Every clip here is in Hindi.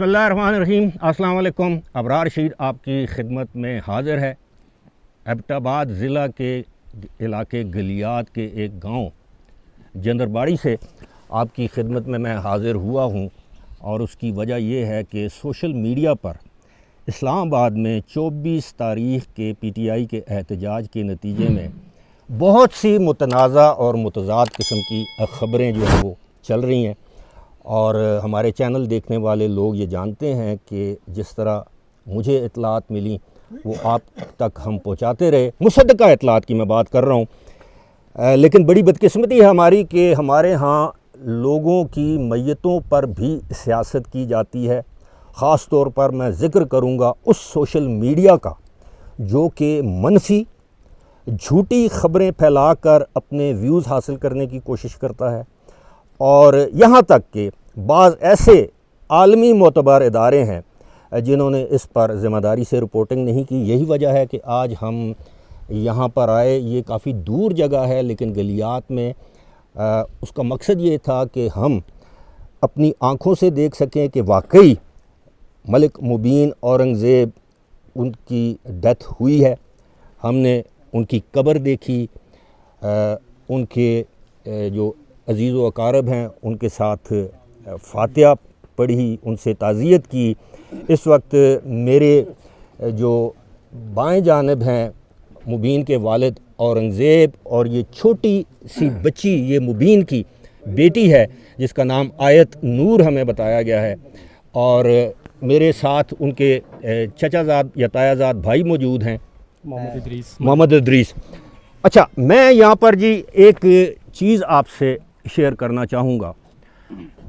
बिस्मिल्लाहिर्रहमानिर्रहीम। अस्सलाम वालेकुम। अबरार रशीद आपकी खिदमत में हाज़िर है। एबटाबाद ज़िला के इलाके गलियात के एक गांव जंदरबाड़ी से आपकी खिदमत में मैं हाज़िर हुआ हूं, और उसकी वजह यह है कि सोशल मीडिया पर इस्लामाबाद में 24 तारीख़ के PTI के एहतजाज के नतीजे में बहुत सी मुतनाज़ा और मुतज़ाद किस्म की ख़बरें जो हैं वो चल रही हैं, और हमारे चैनल देखने वाले लोग ये जानते हैं कि जिस तरह मुझे इतलात मिली वो आप तक हम पहुंचाते रहे। मुसद्दक़ा इतलात की मैं बात कर रहा हूं, लेकिन बड़ी बदकिस्मती है हमारी कि हमारे यहाँ लोगों की मय्यतों पर भी सियासत की जाती है। ख़ास तौर पर मैं ज़िक्र करूँगा उस सोशल मीडिया का जो कि मनफी झूठी ख़बरें फैलाकर अपने व्यूज़ हासिल करने की कोशिश करता है, और यहाँ तक कि बाज़ ऐसे आलमी मोतबर इदारे हैं जिन्होंने इस पर ज़िम्मेदारी से रिपोर्टिंग नहीं की। यही वजह है कि आज हम यहाँ पर आए। ये काफ़ी दूर जगह है, लेकिन गलियात में उसका मकसद ये था कि हम अपनी आँखों से देख सकें कि वाकई मलिक मुबीन औरंगज़ेब उनकी डेथ हुई है। हमने उनकी कब्र देखी, उनके जो अज़ीज़ व अकारब हैं उनके साथ फ़ातिहा पढ़ी, उनसे ताज़ियत की। इस वक्त मेरे जो बाएं जानिब हैं मुबीन के वालिद औरंगज़ेब, और ये छोटी सी बच्ची ये मुबीन की बेटी है जिसका नाम आयत नूर हमें बताया गया है, और मेरे साथ उनके चचाज़ाद या तायाज़ाद भाई मौजूद हैं, मोहम्मद इदरीस। अच्छा, मैं यहाँ पर जी एक चीज़ आपसे शेयर करना चाहूँगा।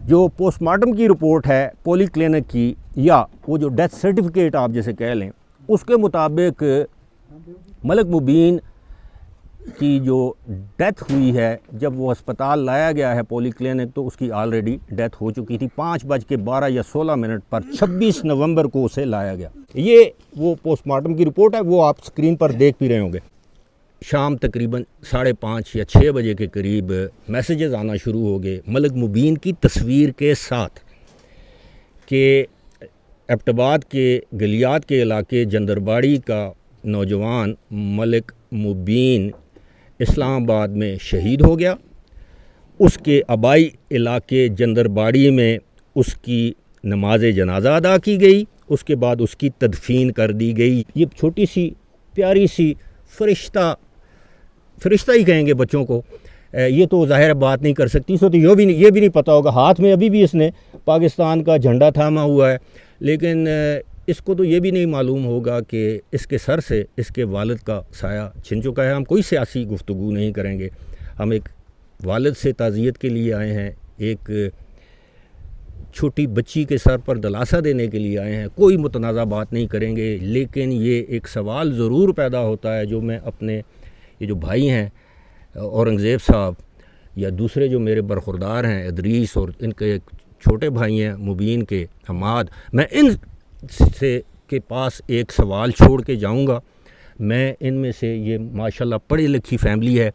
जो पोस्टमार्टम की रिपोर्ट है पॉलीक्लिनिक की, या वो जो डेथ सर्टिफिकेट आप जैसे कह लें, उसके मुताबिक मलिक मुबीन की जो डेथ हुई है, जब वो अस्पताल लाया गया है पॉलीक्लिनिक, तो उसकी ऑलरेडी डेथ हो चुकी थी। 5:12 या 16 मिनट पर 26 नवंबर को उसे लाया गया। ये वो पोस्टमार्टम की रिपोर्ट है, वो आप स्क्रीन पर देख भी रहे होंगे। शाम तकरीबन 5:30 या 6 बजे के करीब मैसेजेस आना शुरू हो गए मलिक मुबीन की तस्वीर के साथ कि एबटाबाद के गलियात के इलाके जंदरबाड़ी का नौजवान मलिक मुबीन इस्लामाबाद में शहीद हो गया। उसके आबाई इलाके जंदरबाड़ी में उसकी नमाज जनाजा अदा की गई, उसके बाद उसकी तदफीन कर दी गई। ये छोटी सी प्यारी सी फरिश्ता ही कहेंगे बच्चों को, ये तो ज़ाहिर बात नहीं कर सकती। सो तो ये भी नहीं पता होगा, हाथ में अभी भी इसने पाकिस्तान का झंडा थामा हुआ है, लेकिन इसको तो ये भी नहीं मालूम होगा कि इसके सर से इसके वालिद का साया छिन चुका है। हम कोई सियासी गुफ्तगू नहीं करेंगे, हम एक वालिद से ताज़ियत के लिए आए हैं, एक छोटी बच्ची के सर पर दलासा देने के लिए आए हैं। कोई मुतनाज़ा बात नहीं करेंगे, लेकिन ये एक सवाल ज़रूर पैदा होता है जो मैं अपने ये जो भाई हैं औरंगज़ेब साहब, या दूसरे जो मेरे बरखुरदार हैं इदरीस, और इनके छोटे भाई हैं मुबीन के हमाद, मैं इन से के पास एक सवाल छोड़ के जाऊंगा। मैं इनमें से, ये माशाल्लाह पढ़ी लिखी फैमिली है,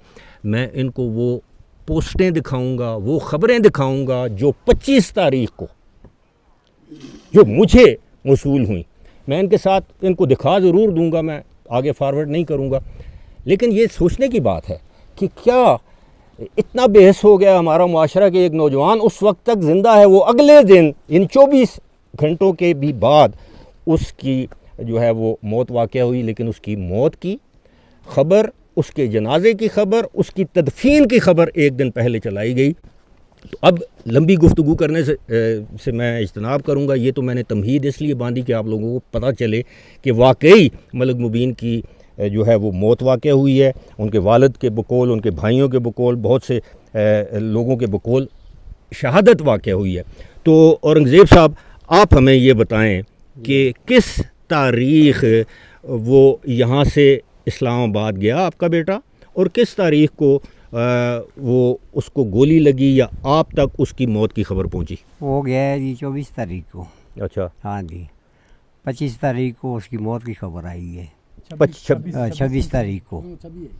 मैं इनको वो पोस्टें दिखाऊंगा, वो ख़बरें दिखाऊंगा जो 25 तारीख़ को जो मुझे मौसूल हुई। मैं इनके साथ इनको दिखा ज़रूर दूंगा, मैं आगे फारवर्ड नहीं करूंगा। लेकिन ये सोचने की बात है कि क्या इतना बेहस हो गया हमारा मुआशरा कि एक नौजवान उस वक्त तक ज़िंदा है, वो अगले दिन इन 24 घंटों के भी बाद उसकी जो है वो मौत वाक़या हुई। लेकिन उसकी मौत की ख़बर, उसके जनाजे की ख़बर, उसकी तदफीन की ख़बर एक दिन पहले चलाई गई। तो अब लंबी गुफ्तगू करने से मैं इज्तनाब करूँगा। ये तो मैंने तमहीद इसलिए बांधी कि आप लोगों को पता चले कि वाकई मलिक मुबीन की जो है वो मौत वाक़या हुई है। उनके वालिद के बकौल, उनके भाइयों के बकौल, बहुत से लोगों के बकौल शहादत वाक़या हुई है। तो औरंगज़ेब साहब, आप हमें ये बताएं कि किस तारीख़ वो यहाँ से इस्लामाबाद गया आपका बेटा, और किस तारीख़ को वो उसको गोली लगी या आप तक उसकी मौत की खबर पहुंची? वो गया है जी 24 तारीख को। अच्छा, हाँ जी, 25 तारीख को उसकी मौत की खबर आई है। 26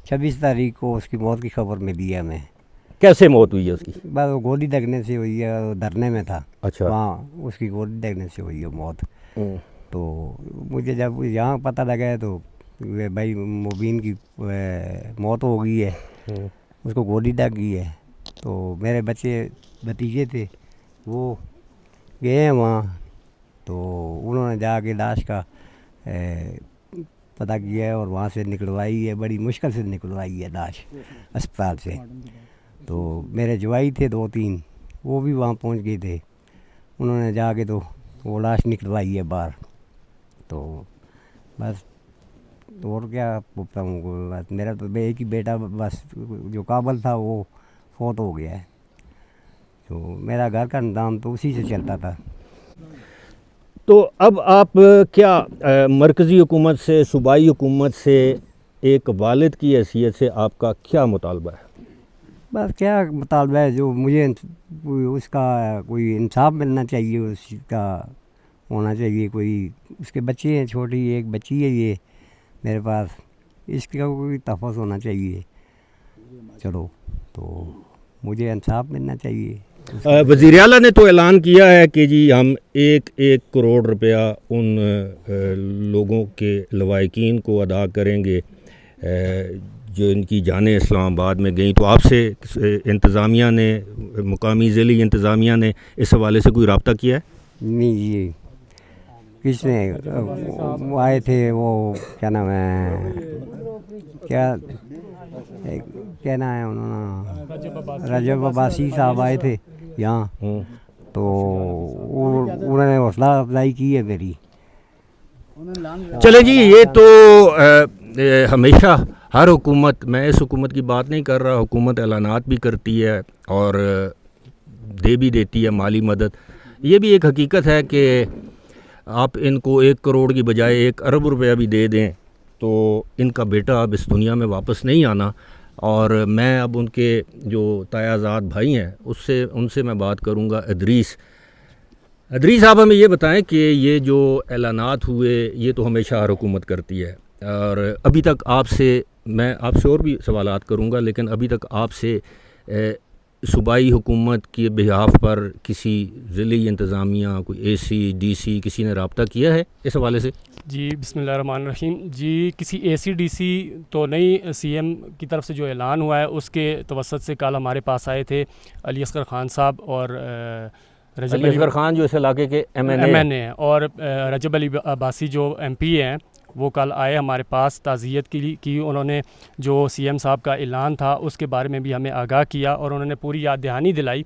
26 तारीख को उसकी मौत की खबर मिली है हमें। कैसे मौत हुई है उसकी? बस वो गोली लगने से हुई है, वो धरने में था। अच्छा। वहाँ उसकी गोली लगने से हुई है मौत। हम्म। तो मुझे जब यहाँ पता लगा तो वे भाई मुबीन की मौत हो गई है, हम्म। उसको गोली लग गई है। तो मेरे बच्चे भतीजे थे, वो गए हैं वहाँ। तो उन्होंने जाके लाश का पता किया है और वहाँ से निकलवाई है, बड़ी मुश्किल से निकलवाई है लाश अस्पताल से। तो मेरे जवाई थे 2-3, वो भी वहाँ पहुँच गए थे, उन्होंने जाके तो वो लाश निकलवाई है बाहर। तो बस और क्या बताऊँ, बस मेरा तो एक ही बेटा बस जो काबल था वो फौत हो गया है। तो मेरा घर का इंतज़ाम तो उसी से चलता था। तो अब आप क्या मरकज़ी हुकूमत से, सूबाई हुकूमत से एक वालिद की हैसियत से आपका क्या मुतालबा है? बस क्या मुतालबा है, जो मुझे उसका कोई इंसाफ मिलना चाहिए, उसका होना चाहिए। कोई उसके बच्चे हैं, छोटी एक बच्ची है ये मेरे पास, इसका कोई तहफ़्फ़ुज़ होना चाहिए। चलो, तो मुझे इंसाफ मिलना चाहिए। वज़ीर आला ने तो ऐलान किया है कि जी हम 1-1 करोड़ रुपया उन लोगों के लवाहिकीन को अदा करेंगे जो इनकी जानें इस्लामाबाद में गई। तो आपसे इंतज़ामिया ने, मुकामी ज़िली इंतज़ामिया ने इस हवाले से कोई रब्ता किया है? नहीं जी, किसने वो आए थे, वो क्या नाम है, क्या क्या नाम है उन्होंने, रजब अब्बासी साहब आए थे यहाँ। तो उन्होंने हौसला अफजाई की है मेरी। चले जी, ये तो हमेशा हर हुकूमत, मैं इस हुकूमत की बात नहीं कर रहा, हुकूमत ऐलानात भी करती है और दे भी देती है माली मदद। ये भी एक हकीकत है कि आप इनको 1 करोड़ की बजाय 1 अरब रुपया भी दे दें तो इनका बेटा अब इस दुनिया में वापस नहीं आना। और मैं अब उनके जो तायाज़ाद भाई हैं उनसे मैं बात करूंगा। इदरीस साहब, हमें ये बताएं कि ये जो ऐलानात हुए ये तो हमेशा हर हुकूमत करती है, और अभी तक मैं आपसे और भी सवालात करूंगा, लेकिन अभी तक आपसे सूबाई हुकूमत के बिहाफ पर किसी ज़िली इंतज़ामिया, कोई AC, DC किसी ने रब्ता किया है इस हवाले से? जी बिस्मिल्लाहिर्रहमानिर्रहीम। जी किसी AC DC तो नहीं, CM की तरफ से जो ऐलान हुआ है उसके तवस्सुत से कल हमारे पास आए थे अली असगर ख़ान साहब और रजब अली असगर ख़ान जो इस इलाके के MNA हैं, और रजब अली अब्बासी जो MP हैं, वो कल आए हमारे पास ताज़ियत की उन्होंने जो CM साहब का ऐलान था उसके बारे में भी हमें आगाह किया और उन्होंने पूरी याद दहानी दिलाई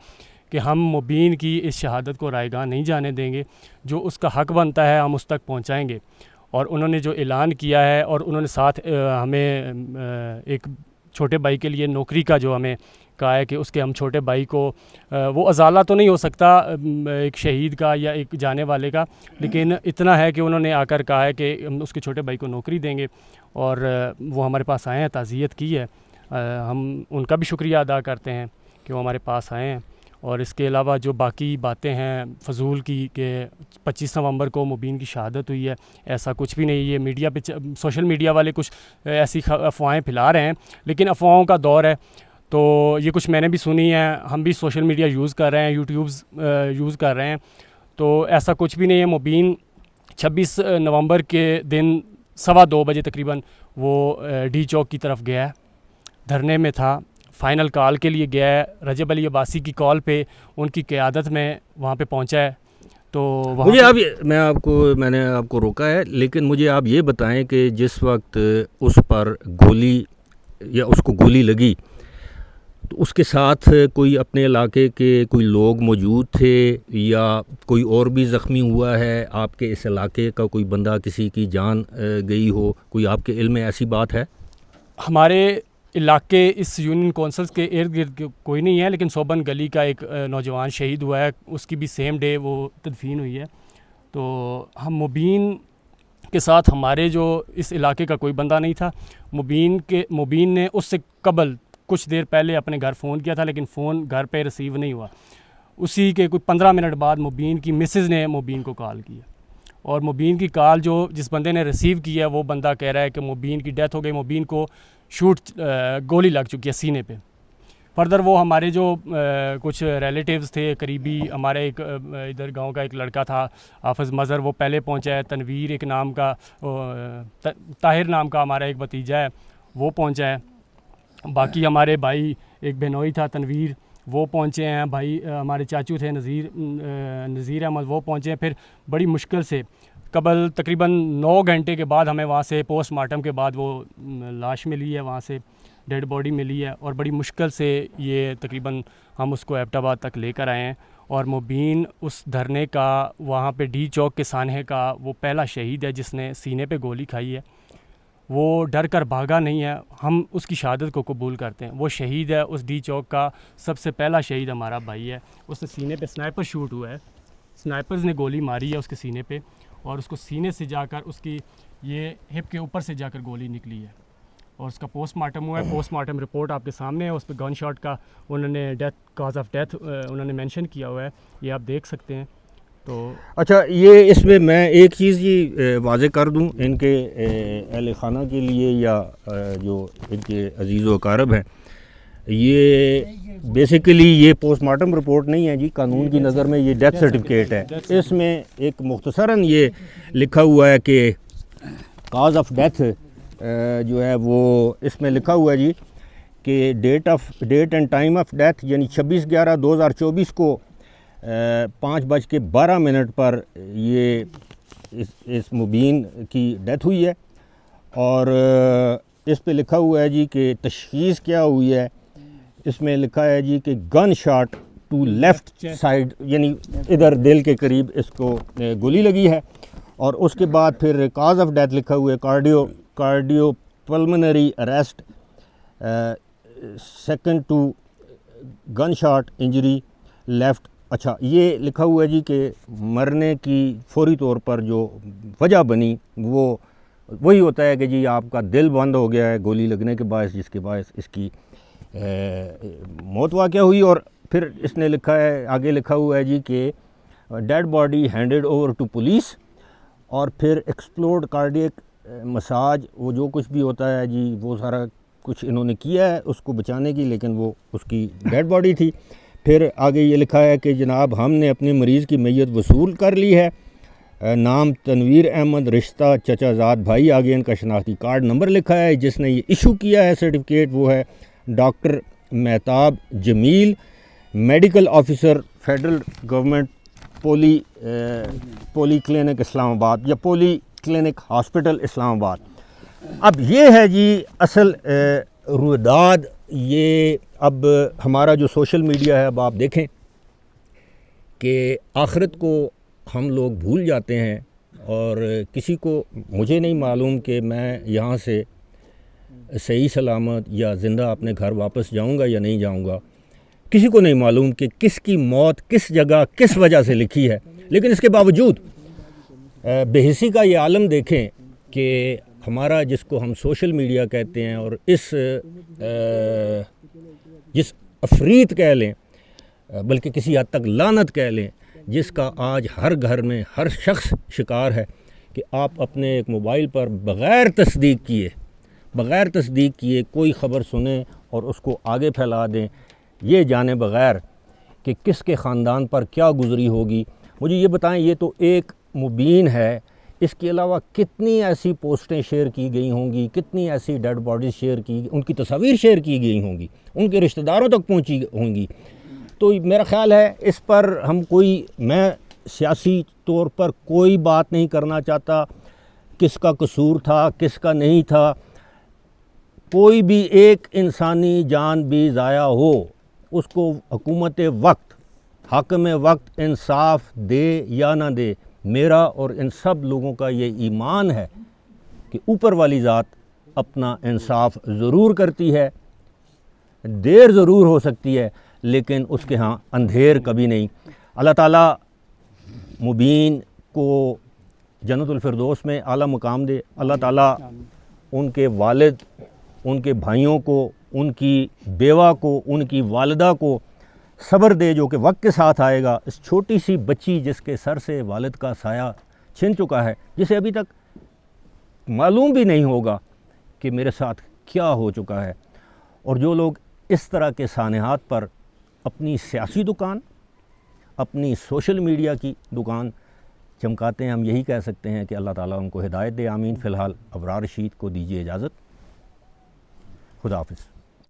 कि हम मुबीन की इस शहादत को रायगाह नहीं जाने देंगे, जो उसका हक़ बनता है हम उस तक पहुँचाएँगे। और उन्होंने जो ऐलान किया है और उन्होंने साथ हमें एक छोटे भाई के लिए नौकरी का जो हमें कहा है कि उसके हम छोटे भाई को, वो अजाला तो नहीं हो सकता एक शहीद का या एक जाने वाले का, लेकिन इतना है कि उन्होंने आकर कहा है कि हम उसके छोटे भाई को नौकरी देंगे। और वो हमारे पास आए हैं, ताज़ियत की है, हम उनका भी शुक्रिया अदा करते हैं कि वो हमारे पास आए हैं। और इसके अलावा जो बाकी बातें हैं फजूल की कि 25 नवंबर को मुबीन की शहादत हुई है, ऐसा कुछ भी नहीं। ये मीडिया पे, सोशल मीडिया वाले कुछ ऐसी अफवाहें फैला रहे हैं, लेकिन अफवाहों का दौर है, तो ये कुछ मैंने भी सुनी है। हम भी सोशल मीडिया यूज़ कर रहे हैं, यूट्यूब्स यूज़ कर रहे हैं, तो ऐसा कुछ भी नहीं है। मुबीन 26 नवंबर के दिन 2:15 बजे तकरीबन वो डी चौक की तरफ गया है, धरने में था, फ़ाइनल कॉल के लिए गया है। रजब अली अब्बासी की कॉल पे उनकी क़यादत में वहाँ पे पहुँचा है। तो मुझे मैंने आपको रोका है, लेकिन मुझे आप ये बताएं कि जिस वक्त उस पर गोली या उसको गोली लगी तो उसके साथ कोई अपने इलाके के कोई लोग मौजूद थे या कोई और भी ज़ख्मी हुआ है? आपके इस इलाके का कोई बंदा, किसी की जान गई हो, कोई आपके इल्म में ऐसी बात है? हमारे इलाके इस यूनियन कौंसल्स के इर्द गिर्द कोई नहीं है, लेकिन सोबन गली का एक नौजवान शहीद हुआ है, उसकी भी सेम डे वो तदफीन हुई है। तो हम मुबीन के साथ, हमारे जो इस इलाके का कोई बंदा नहीं था। मुबीन ने उससे कबल कुछ देर पहले अपने घर फ़ोन किया था, लेकिन फ़ोन घर पे रिसीव नहीं हुआ। उसी के कुछ 15 मिनट बाद मुबीन की मिसेज़ ने मुबीन को कॉल किया, और मुबीन की कॉल जो जिस बंदे ने रिसीव किया वो बंदा कह रहा है कि मुबीन की डेथ हो गई, मुबीन को गोली लग चुकी है सीने पे। फर्दर वो हमारे जो कुछ रिलेटिव्स थे करीबी, हमारे एक इधर गांव का एक लड़का था हाफिज़ मज़हर, वो पहले पहुंचा है। तनवीर एक नाम का, ताहिर नाम का हमारा एक भतीजा है, वो पहुंचा है। बाकी हमारे भाई एक बहनोई था तनवीर, वो पहुंचे हैं। भाई हमारे चाचू थे नज़ीर अहमद, वो पहुंचे हैं। फिर बड़ी मुश्किल से कबल तकरीबन 9 घंटे के बाद हमें वहाँ से पोस्टमार्टम के बाद वो लाश मिली है, वहाँ से डेड बॉडी मिली है। और बड़ी मुश्किल से ये तकरीबन हम उसको एबटाबाद तक लेकर आए हैं। और मुबीन उस धरने का, वहाँ पे डी चौक के सानहे का वो पहला शहीद है जिसने सीने पे गोली खाई है। वो डर कर भागा नहीं है, हम उसकी शहादत को कबूल करते हैं। वो शहीद है, उस डी चौक का सबसे पहला शहीद हमारा भाई है। उसने सीने पे स्नाइपर शूट हुआ है, स्नाइपर्स ने गोली मारी है उसके सीने पे, और उसको सीने से जाकर उसकी ये हिप के ऊपर से जाकर गोली निकली है। और उसका पोस्टमार्टम हुआ है। पोस्टमार्टम रिपोर्ट आपके सामने है, उस पर गन शॉट का उन्होंने डेथ, काज ऑफ डेथ उन्होंने मेंशन किया हुआ है, ये आप देख सकते हैं। तो अच्छा, ये इसमें मैं एक चीज़ ये वाज़े कर दूं इनके अहले खाना के लिए या जो इनके अजीज़ व अकारब हैं, ये बेसिकली ये पोस्टमार्टम रिपोर्ट नहीं है जी, कानून की नज़र में ये डेथ सर्टिफिकेट है। इसमें एक मुख्तसरन ये लिखा हुआ है कि काज ऑफ डेथ जो है वो इसमें लिखा हुआ है जी कि date and time of death यानी 26/11/2024 को 5:12 पर ये इस मुबीन की डेथ हुई है। और इस पे लिखा हुआ है जी कि तशख़ीस क्या हुई है, इसमें लिखा है जी कि gun shot to left side, यानी इधर दिल के करीब इसको गोली लगी है। और उसके बाद फिर काज ऑफ डेथ लिखा हुआ है cardio pulmonary arrest second to gun shot injury left. अच्छा, ये लिखा हुआ है जी कि मरने की फौरी तौर पर जो वजह बनी वो वही होता है कि जी आपका दिल बंद हो गया है गोली लगने के बायस, जिसके बायस इसकी मौत वाक़या हुई। और फिर इसने लिखा है, आगे लिखा हुआ है जी कि dead body handed over to police. और फिर एक्सप्लोर्ड कार्डियक मसाज, वो जो कुछ भी होता है जी वो सारा कुछ इन्होंने किया है उसको बचाने की, लेकिन वो उसकी डेड बॉडी थी। फिर आगे ये लिखा है कि जनाब हमने अपने मरीज़ की मैयत वसूल कर ली है। नाम तनवीर अहमद, रिश्ता चचाजाद भाई। आगे इनका शनाख्ती कार्ड नंबर लिखा है। जिसने ये इशू किया है सर्टिफिकेट वो है doctor Mehtab Jamil, medical officer federal government polyclinic Islamabad या पोली क्लिनिक हॉस्पिटल इस्लामाबाद। अब ये है जी असल रुदाद। ये अब हमारा जो सोशल मीडिया है, अब आप देखें कि आखिरत को हम लोग भूल जाते हैं। और किसी को, मुझे नहीं मालूम कि मैं यहाँ से सही सलामत या ज़िंदा अपने घर वापस जाऊँगा या नहीं जाऊँगा। किसी को नहीं मालूम कि किसकी मौत किस जगह किस वजह से लिखी है। लेकिन इसके बावजूद बेहिसी का ये आलम देखें कि हमारा, जिसको हम सोशल मीडिया कहते हैं, और जिस अफरीत कह लें, बल्कि किसी हद तक लानत कह लें, जिसका आज हर घर में हर शख्स शिकार है, कि आप अपने एक मोबाइल पर बग़ैर तस्दीक किए कोई ख़बर सुने और उसको आगे फैला दें, ये जाने बग़ैर कि किसके ख़ानदान पर क्या गुज़री होगी। मुझे ये बताएं, ये तो एक मुबीन है, इसके अलावा कितनी ऐसी पोस्टें शेयर की गई होंगी, कितनी ऐसी डेड बॉडीज़ शेयर की, उनकी तस्वीर शेयर की गई होंगी, उनके रिश्तेदारों तक पहुंची होंगी। तो मेरा ख़्याल है इस पर मैं सियासी तौर पर कोई बात नहीं करना चाहता, किसका कसूर था किसका नहीं था। कोई भी एक इंसानी जान भी ज़ाया हो, उसको हुकूमत वक्त, हाकिम वक्त इंसाफ दे या ना दे, मेरा और इन सब लोगों का ये ईमान है कि ऊपर वाली ज़ात अपना इंसाफ ज़रूर करती है। देर ज़रूर हो सकती है लेकिन उसके यहाँ अंधेर कभी नहीं। अल्लाह ताला मुबीन को जन्नतुल फिरदौस में आला मुकाम दे। अल्लाह ताला उनके वालिद, उनके भाइयों को, उनकी बेवा को, उनकी वालिदा को सब्र दे जो कि वक्त के साथ आएगा। इस छोटी सी बच्ची जिसके सर से वालिद का साया छिन चुका है, जिसे अभी तक मालूम भी नहीं होगा कि मेरे साथ क्या हो चुका है, और जो लोग इस तरह के सानहात पर अपनी सियासी दुकान, अपनी सोशल मीडिया की दुकान चमकाते हैं। हम यही कह सकते हैं कि अल्लाह ताला उनको हिदायत दे, आमीन। फ़िलहाल अबरार रशीद को दीजिए इजाज़त। खुदा हाफ़िज़।